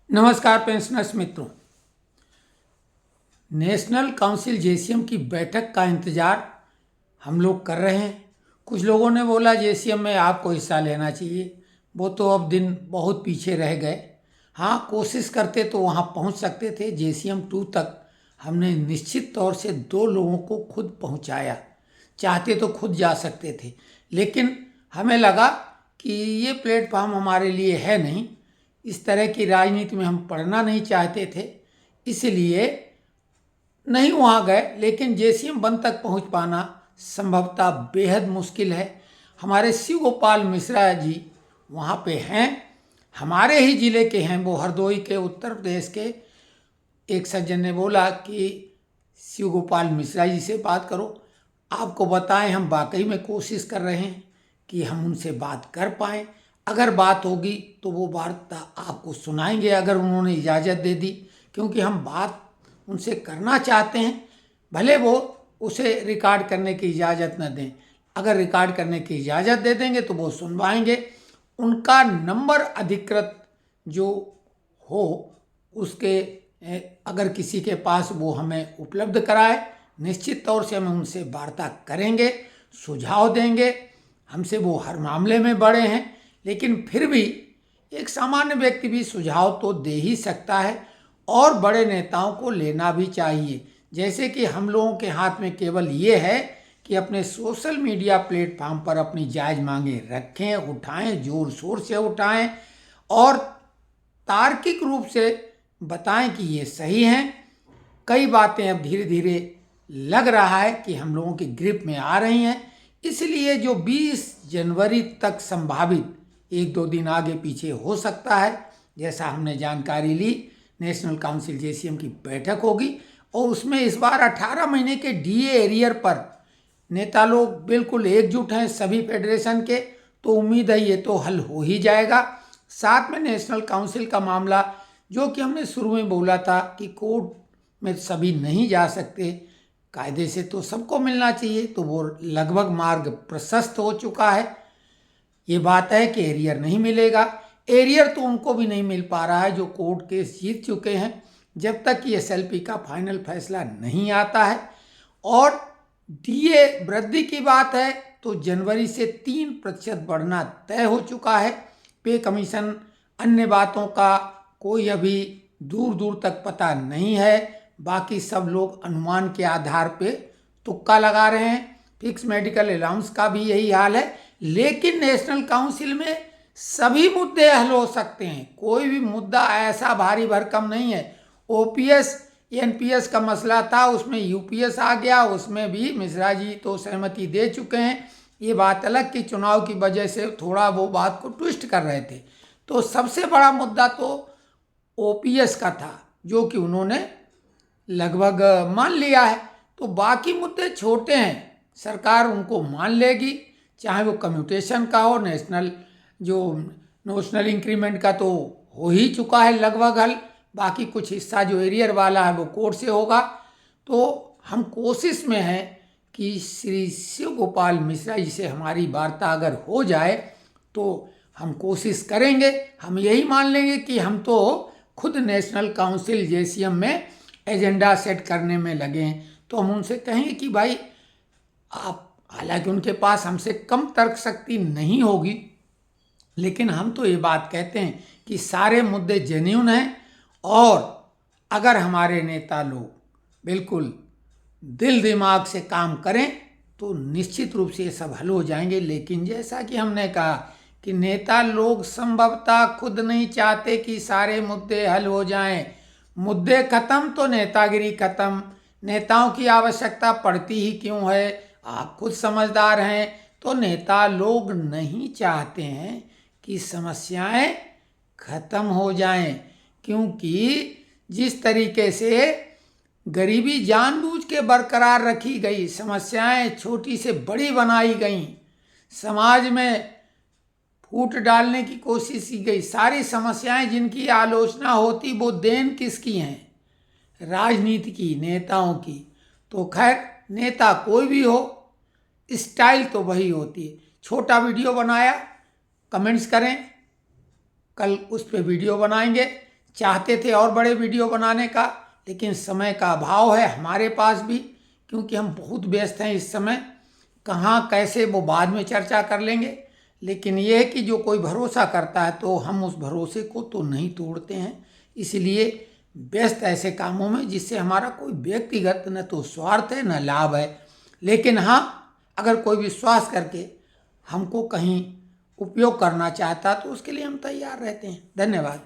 नमस्कार पेंशनर्स मित्रों। National council JCM की बैठक का इंतज़ार हम लोग कर रहे हैं। कुछ लोगों ने बोला जेसीएम में आपको हिस्सा लेना चाहिए, वो तो अब दिन बहुत पीछे रह गए। हाँ, कोशिश करते तो वहाँ पहुँच सकते थे। जेसीएम 2 तक हमने निश्चित तौर से 2 लोगों को खुद पहुँचाया, चाहते तो खुद जा सकते थे, लेकिन हमें लगा कि ये प्लेटफॉर्म हमारे लिए है नहीं। इस तरह की राजनीति में हम पढ़ना नहीं चाहते थे, इसलिए नहीं वहाँ गए। लेकिन जेसीएम 1 तक पहुँच पाना संभवतः बेहद मुश्किल है। हमारे शिव गोपाल मिश्रा जी वहाँ पे हैं, हमारे ही ज़िले के हैं, वो हरदोई के, उत्तर प्रदेश के। एक सज्जन ने बोला कि शिव गोपाल मिश्रा जी से बात करो, आपको बताएं हम वाकई में कोशिश कर रहे हैं कि हम उनसे बात कर पाएँ। अगर बात होगी तो वो वार्ता आपको सुनाएंगे, अगर उन्होंने इजाज़त दे दी, क्योंकि हम बात उनसे करना चाहते हैं। भले वो उसे रिकॉर्ड करने की इजाज़त न दें, अगर रिकॉर्ड करने की इजाज़त दे देंगे तो वो सुनवाएंगे। उनका नंबर अधिकृत जो हो उसके अगर किसी के पास वो हमें उपलब्ध कराए, निश्चित तौर से हम उनसे वार्ता करेंगे, सुझाव देंगे। हमसे वो हर मामले में बड़े हैं, लेकिन फिर भी एक सामान्य व्यक्ति भी सुझाव तो दे ही सकता है, और बड़े नेताओं को लेना भी चाहिए। जैसे कि हम लोगों के हाथ में केवल ये है कि अपने सोशल मीडिया प्लेटफॉर्म पर अपनी जायज़ मांगे रखें, उठाएं, जोर शोर से उठाएं और तार्किक रूप से बताएं कि ये सही हैं। कई बातें अब धीरे धीरे लग रहा है कि हम लोगों की ग्रिप में आ रही हैं, इसलिए जो 20 जनवरी तक संभावित 1-2 दिन आगे पीछे हो सकता है, जैसा हमने जानकारी ली। नेशनल काउंसिल जेसीएम की बैठक होगी और उसमें इस बार 18 महीने के डीए एरियर पर नेता लोग बिल्कुल एकजुट हैं सभी फेडरेशन के, तो उम्मीद है ये तो हल हो ही जाएगा। साथ में नेशनल काउंसिल का मामला, जो कि हमने शुरू में बोला था कि कोर्ट में सभी नहीं जा सकते, कायदे से तो सबको मिलना चाहिए, तो वो लगभग मार्ग प्रशस्त हो चुका है। ये बात है कि एरियर नहीं मिलेगा। एरियर तो उनको भी नहीं मिल पा रहा है जो कोर्ट केस जीत चुके हैं, जब तक कि एसएलपी का फाइनल फैसला नहीं आता है। और डीए वृद्धि की बात है तो जनवरी से 3% बढ़ना तय हो चुका है। पे कमीशन, अन्य बातों का कोई अभी दूर दूर तक पता नहीं है। बाकी सब लोग अनुमान के आधार पे तुक्का लगा रहे हैं। फिक्स मेडिकल अलाउंस का भी यही हाल है। लेकिन नेशनल काउंसिल में सभी मुद्दे हल हो सकते हैं, कोई भी मुद्दा ऐसा भारी भरकम नहीं है। ओपीएस एनपीएस का मसला था, उसमें यूपीएस आ गया, उसमें भी मिश्रा जी तो सहमति दे चुके हैं। ये बात अलग कि चुनाव की वजह से थोड़ा वो बात को ट्विस्ट कर रहे थे। तो सबसे बड़ा मुद्दा तो ओपीएस का था, जो कि उन्होंने लगभग मान लिया है। तो बाकी मुद्दे छोटे हैं, सरकार उनको मान लेगी, चाहे वो कम्यूटेशन का हो, नेशनल इंक्रीमेंट का तो हो ही चुका है लगभग हल। बाकी कुछ हिस्सा जो एरियर वाला है वो कोर्ट से होगा। तो हम कोशिश में हैं कि श्री शिव गोपाल मिश्रा जी से हमारी वार्ता अगर हो जाए तो हम कोशिश करेंगे। हम यही मान लेंगे कि हम तो खुद नेशनल काउंसिल जेसीएम में एजेंडा सेट करने में लगे हैं, तो हम उनसे कहेंगे कि भाई आप, हालांकि उनके पास हमसे कम तर्क शक्ति नहीं होगी, लेकिन हम तो ये बात कहते हैं कि सारे मुद्दे जेन्युइन हैं, और अगर हमारे नेता लोग बिल्कुल दिल दिमाग से काम करें तो निश्चित रूप से ये सब हल हो जाएंगे। लेकिन जैसा कि हमने कहा कि नेता लोग संभवतः खुद नहीं चाहते कि सारे मुद्दे हल हो जाएं। मुद्दे खत्म तो नेतागिरी खत्म। नेताओं की आवश्यकता पड़ती ही क्यों है, आप खुद समझदार हैं। तो नेता लोग नहीं चाहते हैं कि समस्याएं खत्म हो जाएं, क्योंकि जिस तरीके से गरीबी जानबूझ के बरकरार रखी गई, समस्याएं छोटी से बड़ी बनाई गई, समाज में फूट डालने की कोशिश की गई, सारी समस्याएं जिनकी आलोचना होती वो देन किसकी हैं, राजनीति की, नेताओं की। तो खैर, नेता कोई भी हो, स्टाइल तो वही होती है। छोटा वीडियो बनाया, कमेंट्स करें, कल उस पर वीडियो बनाएंगे। चाहते थे और बड़े वीडियो बनाने का, लेकिन समय का अभाव है हमारे पास भी, क्योंकि हम बहुत व्यस्त हैं इस समय। कहाँ कैसे वो बाद में चर्चा कर लेंगे। लेकिन ये है कि जो कोई भरोसा करता है तो हम उस भरोसे को तो नहीं तोड़ते हैं। इसलिए व्यस्त ऐसे कामों में जिससे हमारा कोई व्यक्तिगत न तो स्वार्थ है न लाभ है। लेकिन हाँ, अगर कोई विश्वास करके हमको कहीं उपयोग करना चाहता तो उसके लिए हम तैयार रहते हैं। धन्यवाद।